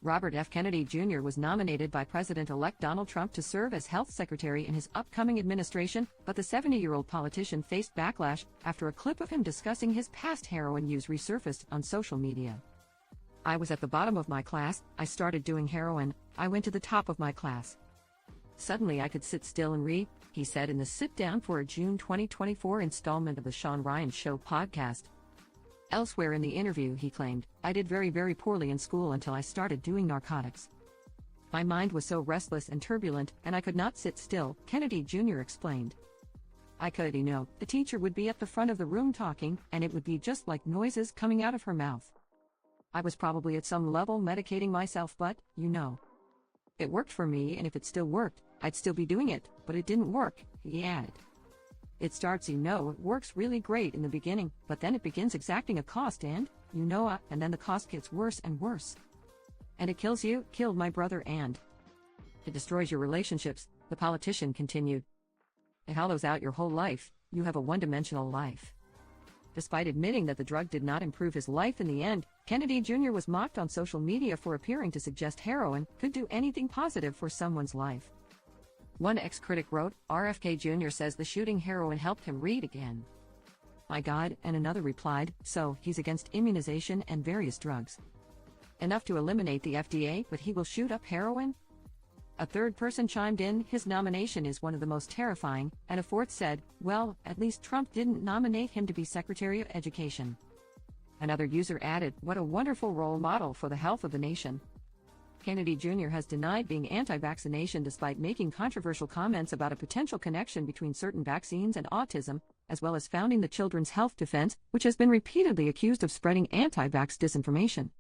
Robert F. Kennedy Jr. was nominated by President-elect Donald Trump to serve as health secretary in his upcoming administration, but the 70-year-old politician faced backlash after a clip of him discussing his past heroin use resurfaced on social media. "I was at the bottom of my class, I started doing heroin, I went to the top of my class. Suddenly I could sit still and read," he said in the Sit Down for a June 2024 installment of the Sean Ryan Show podcast. Elsewhere in the interview he claimed, "I did very poorly in school until I started doing narcotics. My mind was so restless and turbulent, and I could not sit still," Kennedy Jr. explained. "I could, the teacher would be at the front of the room talking, and it would be just like noises coming out of her mouth. I was probably at some level medicating myself, but, it worked for me, and if it still worked, I'd still be doing it, but it didn't work," he added. "It starts, it works really great in the beginning, but then it begins exacting a cost and then the cost gets worse and worse. And it kills you, killed my brother, and it destroys your relationships," the politician continued. "It hollows out your whole life, you have a one-dimensional life." Despite admitting that the drug did not improve his life in the end, Kennedy Jr. was mocked on social media for appearing to suggest heroin could do anything positive for someone's life. One ex-critic wrote, "RFK Jr. says the shooting heroin helped him read again. My God," and another replied, "So, he's against immunization and various drugs. Enough to eliminate the FDA, but he will shoot up heroin?" A third person chimed in, "His nomination is one of the most terrifying," and a fourth said, "Well, at least Trump didn't nominate him to be Secretary of Education." Another user added, "What a wonderful role model for the health of the nation." Kennedy Jr. has denied being anti-vaccination despite making controversial comments about a potential connection between certain vaccines and autism, as well as founding the Children's Health Defense, which has been repeatedly accused of spreading anti-vax disinformation.